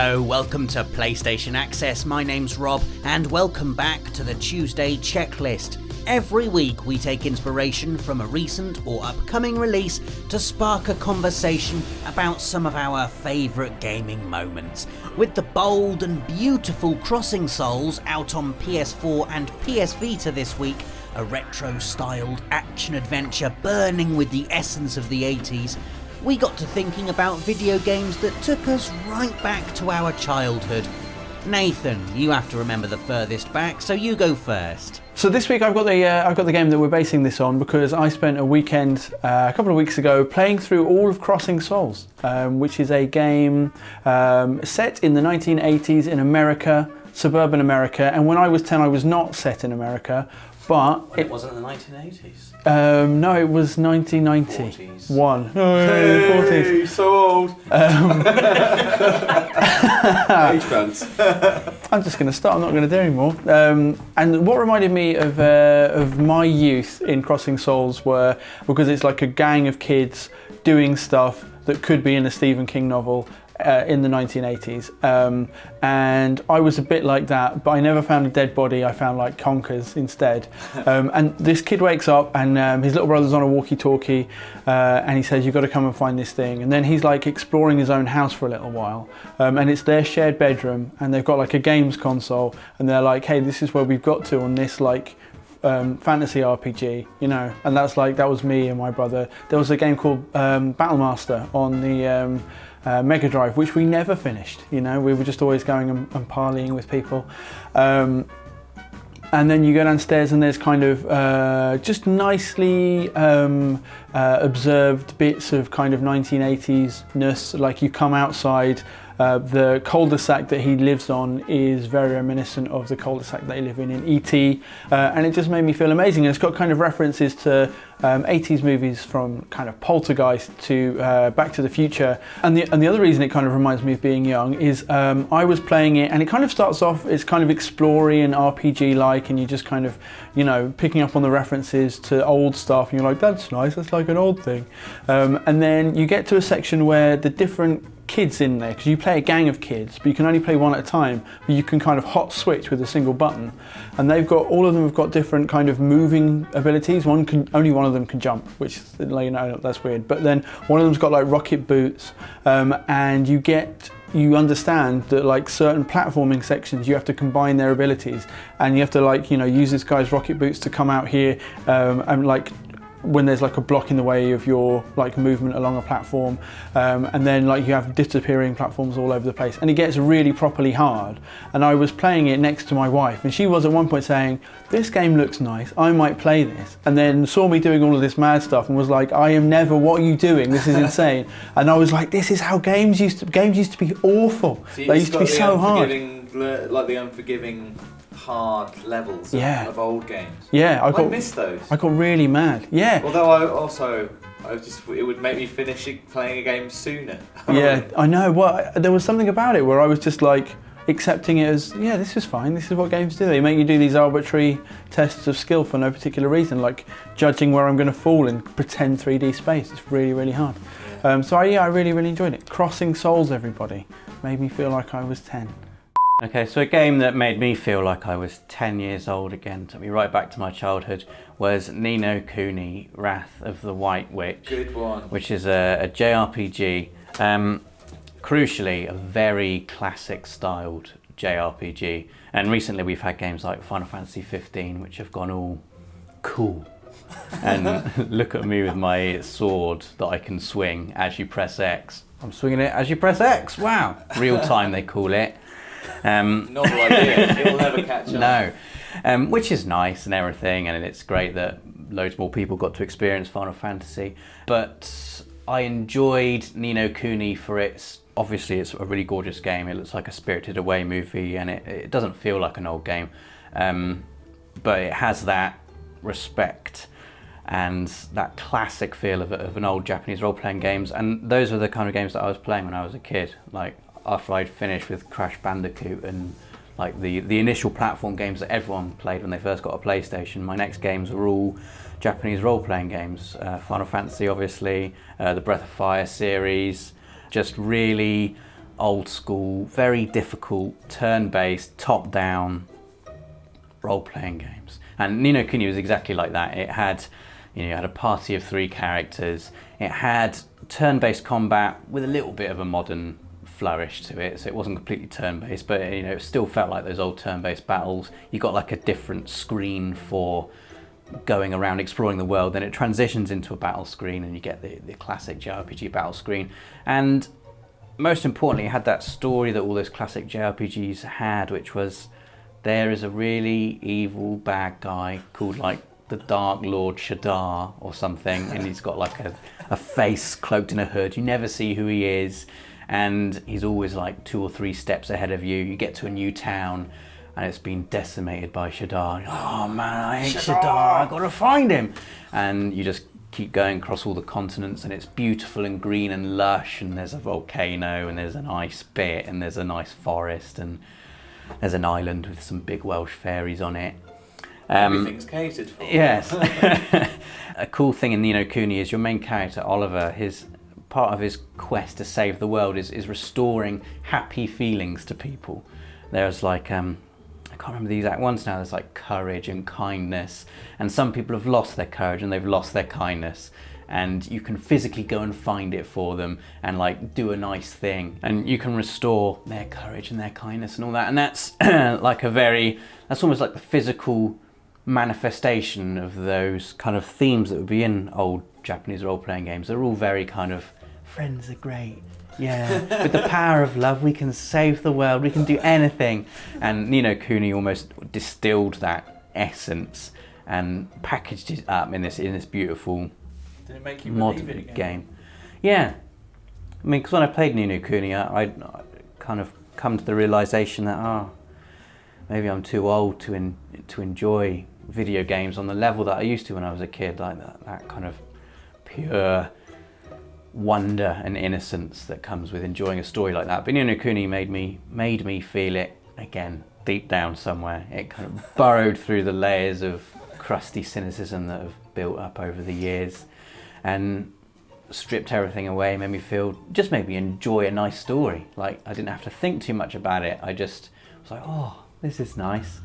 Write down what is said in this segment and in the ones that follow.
Hello, welcome to PlayStation Access. My name's Rob, and welcome back to the Tuesday Checklist. Every week we take inspiration from a recent or upcoming release to spark a conversation about some of our favourite gaming moments. With the bold and beautiful Crossing Souls out on PS4 and PS Vita this week, a retro-styled action-adventure burning with the essence of the 80s, we got to thinking about video games that took us right back to our childhood. Nathan, you have to remember the furthest back, so you go first. So this week I've got the game that we're basing this on because I spent a weekend a couple of weeks ago playing through all of Crossing Souls, which is a game set in the 1980s in America, suburban America. And when I was 10, I was not set in America, but it wasn't the 1980s. No, it was 1991. 40s. No, 40s. So old. Age bands. I'm just going to start. I'm not going to do anymore. And what reminded me of my youth in Crossing Souls were, because it's like a gang of kids doing stuff that could be in a Stephen King novel in the 1980s. And I was a bit like that, but I never found a dead body. I found like conkers instead. And this kid wakes up and his little brother's on a walkie-talkie and he says, "You've got to come and find this thing." And then he's like exploring his own house for a little while. And it's their shared bedroom and they've got like a games console and they're like, "Hey, this is where we've got to on this like fantasy RPG, you know." And that was me and my brother. There was a game called Battlemaster on the Mega Drive, which we never finished. You know, we were just always going and parleying with people. And then you go downstairs and there's kind of just nicely observed bits of kind of 1980s-ness. Like you come outside, the cul-de-sac that he lives on is very reminiscent of the cul-de-sac they live in E.T. And it just made me feel amazing. And it's got kind of references to 80s movies from kind of Poltergeist to Back to the Future. And the other reason it kind of reminds me of being young is I was playing it and it kind of starts off, it's kind of explory and RPG-like, and you just kind of, you know, picking up on the references to old stuff and you're like, "That's nice, that's like an old thing." And then you get to a section where the different kids in there, because you play a gang of kids, but you can only play one at a time, but you can kind of hot switch with a single button. And all of them have got different kind of moving abilities. Only one of them can jump, which, you know, that's weird. But then one of them's got like rocket boots, and you understand that like certain platforming sections you have to combine their abilities, and you have to like, you know, use this guy's rocket boots to come out here, and like when there's like a block in the way of your like movement along a platform, and then like you have disappearing platforms all over the place, and it gets really properly hard. And I was playing it next to my wife and she was at one point saying, "This game looks nice, I might play this," and then saw me doing all of this mad stuff and was like, "I am never, what are you doing? This is insane." And I was like, this is how games used to be awful. So they used to be so hard, like the unforgiving hard levels of old games. Yeah, I miss those. I got really mad. Yeah. Although it would make me finish playing a game sooner. Yeah, I know. Well, there was something about it where I was just like accepting it as, yeah, this is fine. This is what games do. They make you do these arbitrary tests of skill for no particular reason, like judging where I'm going to fall in pretend 3D space. It's really, really hard. Yeah. I really, really enjoyed it. Crossing Souls, everybody. Made me feel like I was 10. Okay, so a game that made me feel like I was 10 years old again, took me right back to my childhood, was Ni no Kuni, Wrath of the White Witch. Good one. Which is a JRPG. Crucially, a very classic styled JRPG. And recently we've had games like Final Fantasy 15, which have gone all cool. And look at me with my sword that I can swing as you press X. I'm swinging it as you press X, wow. Real time they call it. Novel idea, it will never catch on. No, which is nice and everything, and it's great that loads more people got to experience Final Fantasy. But I enjoyed Ni no Kuni for obviously it's a really gorgeous game. It looks like a Spirited Away movie, and it doesn't feel like an old game, but it has that respect and that classic feel of an old Japanese role-playing games. And those were the kind of games that I was playing when I was a kid. Like after I'd finished with Crash Bandicoot and like the initial platform games that everyone played when they first got a PlayStation, my next games were all Japanese role-playing games. Final Fantasy, obviously, the Breath of Fire series, just really old school, very difficult, turn-based, top-down role-playing games. And Ni no Kuni was exactly like that. It had, you had a party of 3 characters. It had turn-based combat with a little bit of a modern flourish to it, so it wasn't completely turn-based, but it still felt like those old turn-based battles. You got like a different screen for going around exploring the world, then it transitions into a battle screen and you get the classic JRPG battle screen. And most importantly, it had that story that all those classic JRPGs had, which was there is a really evil bad guy called like the Dark Lord Shadar or something, and he's got like a face cloaked in a hood. You never see who he is, and he's always like 2 or 3 steps ahead of you. You get to a new town and it's been decimated by Shadar. Oh man, I hate Shadar, I gotta find him. And you just keep going across all the continents, and it's beautiful and green and lush, and there's a volcano and there's an ice bit and there's a nice forest and there's an island with some big Welsh fairies on it. Everything's catered for. Yes. A cool thing in Ni no Kuni is your main character, Oliver, part of his quest to save the world is restoring happy feelings to people. There's like, I can't remember the exact ones now, there's like courage and kindness, and some people have lost their courage and they've lost their kindness, and you can physically go and find it for them and like do a nice thing, and you can restore their courage and their kindness and all that. And that's that's almost like the physical manifestation of those kind of themes that would be in old Japanese role-playing games. They're all very kind of, friends are great, yeah, with the power of love we can save the world, we can do anything. And Ni no Kuni almost distilled that essence and packaged it up in this beautiful Did it make you modern believe it again? game. Yeah, I mean, because when I played Ni no Kuni, I kind of come to the realization that maybe I'm too old to enjoy video games on the level that I used to when I was a kid, like that kind of pure wonder and innocence that comes with enjoying a story like that. But Ni no Kuni made me feel it again, deep down somewhere. It kind of burrowed through the layers of crusty cynicism that have built up over the years and stripped everything away, made me enjoy a nice story. Like, I didn't have to think too much about it. I just was like, oh, this is nice.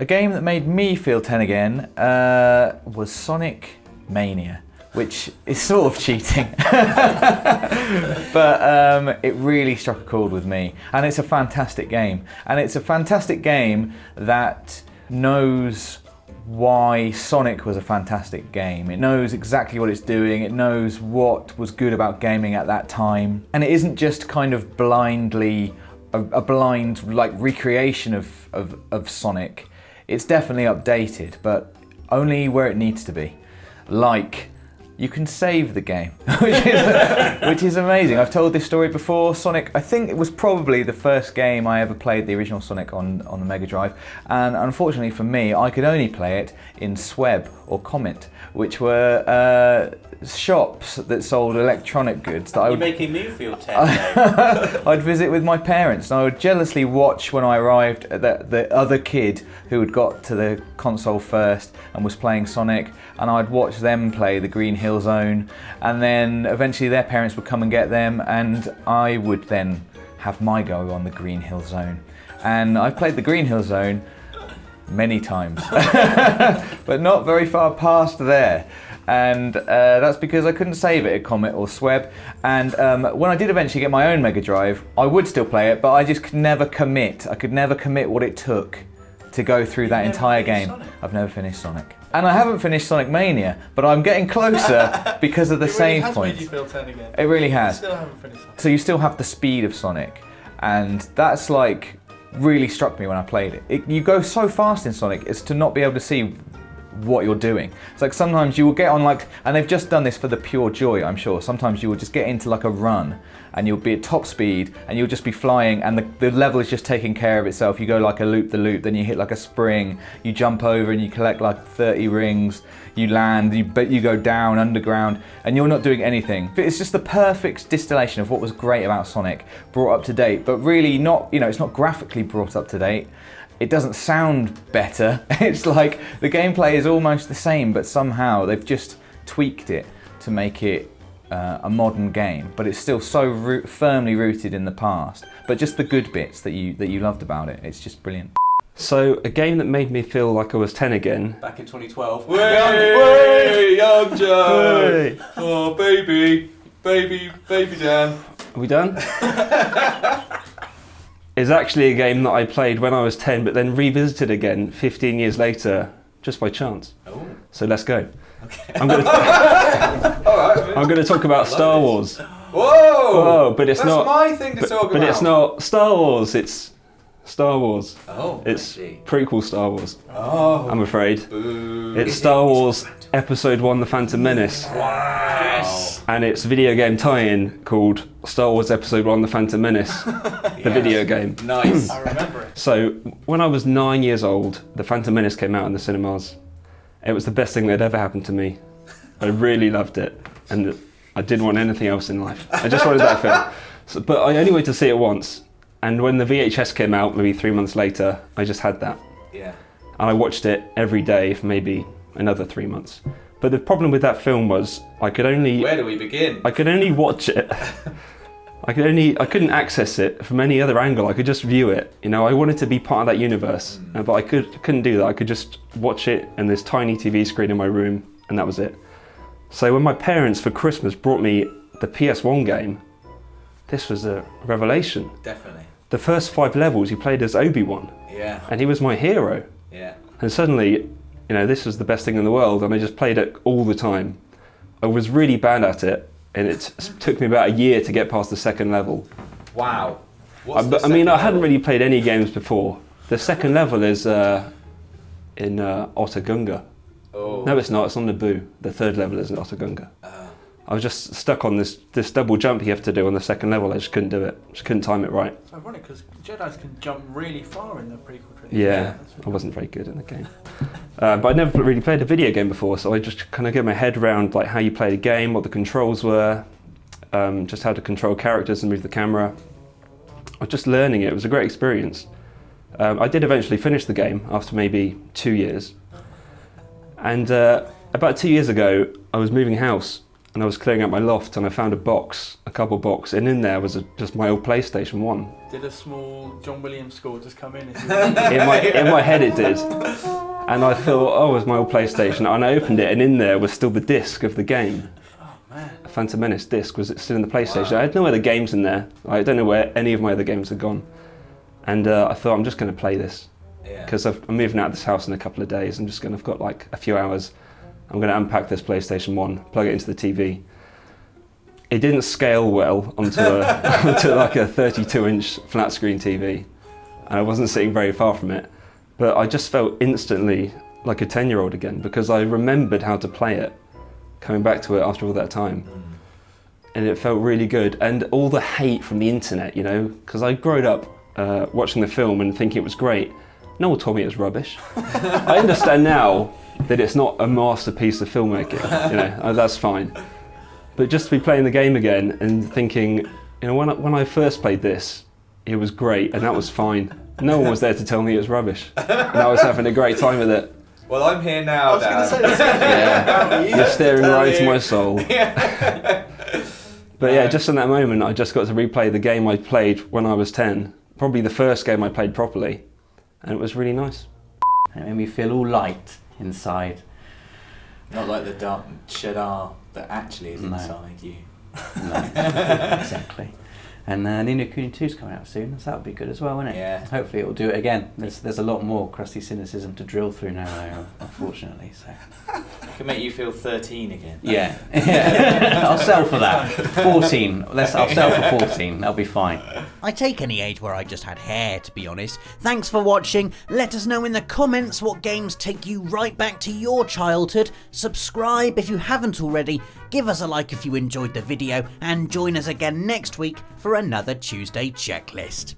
A game that made me feel 10 again was Sonic Mania, which is sort of cheating, but it really struck a chord with me. And it's a fantastic game. And it's a fantastic game that knows why Sonic was a fantastic game. It knows exactly what it's doing. It knows what was good about gaming at that time. And it isn't just kind of blindly a blind like recreation of Sonic. It's definitely updated, but only where it needs to be. Like, you can save the game, which is amazing. I've told this story before. Sonic, I think it was probably the first game I ever played, the original Sonic on the Mega Drive, and unfortunately for me, I could only play it in Sweb or Comet, which were shops that sold electronic goods that I would... You're making me feel 10. I'd visit with my parents, and I would jealously watch when I arrived the other kid who had got to the console first and was playing Sonic, and I'd watch them play the Green Hill Zone, and then eventually their parents would come and get them, and I would then have my go on the Green Hill Zone. And I've played the Green Hill Zone many times, but not very far past there. And that's because I couldn't save it at Comet or Sweb. And when I did eventually get my own Mega Drive, I would still play it, but I just could never commit. I could never commit what it took to go through that entire game. Sonic? I've never finished Sonic. And I haven't finished Sonic Mania, but I'm getting closer because of the save points. It really has made you feel 10 again. It really has. You still haven't finished Sonic. So you still have the speed of Sonic, and that's like really struck me when I played it. You go so fast in Sonic as to not be able to see what you're doing. It's like sometimes you will get on like, and they've just done this for the pure joy, I'm sure. Sometimes you will just get into like a run and you'll be at top speed and you'll just be flying and the level is just taking care of itself. You go like a loop the loop, then you hit like a spring, you jump over and you collect like 30 rings, you land, you go down underground and you're not doing anything. It's just the perfect distillation of what was great about Sonic, brought up to date, but really not, it's not graphically brought up to date. It doesn't sound better. It's like the gameplay is almost the same, but somehow they've just tweaked it to make it a modern game, but it's still so firmly rooted in the past. But just the good bits that you loved about it, it's just brilliant. So a game that made me feel like I was 10 again. Back in 2012. Way, young Joe. Hey. Oh, baby Dan. Are we done? Is actually a game that I played when I was 10, but then revisited again 15 years later, just by chance. Oh. So let's go. Okay. I'm going to talk about Star Wars. Whoa! But it's That's not. my thing to talk about. But it's not Star Wars. It's Star Wars. Oh, It's I see. prequel Star Wars. Oh. I'm afraid. Boo. It's Star Wars Episode 1: The Phantom Menace. Yes. And it's a video game tie-in called Star Wars Episode 1: The Phantom Menace, the video game. Nice. I remember it. So when I was 9 years old, The Phantom Menace came out in the cinemas. It was the best thing that had ever happened to me. I really loved it, and I didn't want anything else in life. I just wanted that film. So, but I only went to see it once, and when the VHS came out, maybe 3 months later, I just had that. Yeah. And I watched it every day for maybe another 3 months. But the problem with that film was I could only Where do we begin? watch it. I couldn't access it from any other angle. I could just view it. You know, I wanted to be part of that universe, but I couldn't do that. I could just watch it in this tiny TV screen in my room, and that was it. So when my parents for Christmas brought me the PS1 game, this was a revelation. Definitely. The first 5 levels you played as Obi-Wan, Yeah. and he was my hero. Yeah. And suddenly, you know, this was the best thing in the world, and I just played it all the time. I was really bad at it, and it took me about a year to get past the second level. Wow. I hadn't really played any games before. The second level is in Otogunga. Oh. No, it's not. It's on Naboo. The third level is in Otogunga. I was just stuck on this double jump you have to do on the second level. I just couldn't do it. Just couldn't time it right. It's ironic because Jedis can jump really far in the prequel trilogy. Yeah, I wasn't very good in the game. But I'd never really played a video game before, so I just kind of get my head around like how you play a game, what the controls were, just how to control characters and move the camera. I was just learning it. It was a great experience. I did eventually finish the game after maybe 2 years. And about 2 years ago, I was moving house and I was clearing out my loft and I found a couple box, and in there was just my old PlayStation 1. Did a small John Williams score just come in? In my head it did. And I thought, oh, it's my old PlayStation. And I opened it, and in there was still the disc of the game. Oh man. Phantom Menace disc was still in the PlayStation. Wow. I had no other games in there. I don't know where any of my other games had gone. And I thought, I'm just going to play this. Because I'm moving out of this house in a couple of days. I've got like a few hours. I'm going to unpack this PlayStation 1, plug it into the TV. It didn't scale well onto like a 32-inch flat screen TV. And I wasn't sitting very far from it. But I just felt instantly like a 10-year-old again, because I remembered how to play it, coming back to it after all that time. And it felt really good. And all the hate from the internet, you know, because I grew up watching the film and thinking it was great. No one told me it was rubbish. I understand now that it's not a masterpiece of filmmaking, you know, that's fine. But just to be playing the game again and thinking, you know, when I first played this, it was great and that was fine. No one was there to tell me it was rubbish. And I was having a great time with it. Well, I'm here now, Dan. I was going to say that. Yeah, you're staring right into my soul. But yeah, just in that moment, I just got to replay the game I played when I was 10. Probably the first game I played properly. And it was really nice. And it made me feel all light inside. Not like the dark Shadar that actually is inside you. No, exactly. And Ni no Kuni 2's coming out soon, so that would be good as well, wouldn't it? Yeah. Hopefully it will do it again. There's a lot more crusty cynicism to drill through now, though, unfortunately. So. It can make you feel 13 again. Yeah. I'll sell for that. 14. I'll sell for 14. That'll be fine. I take any age where I just had hair, to be honest. Thanks for watching. Let us know in the comments what games take you right back to your childhood. Subscribe if you haven't already. Give us a like if you enjoyed the video, and join us again next week for another Tuesday checklist.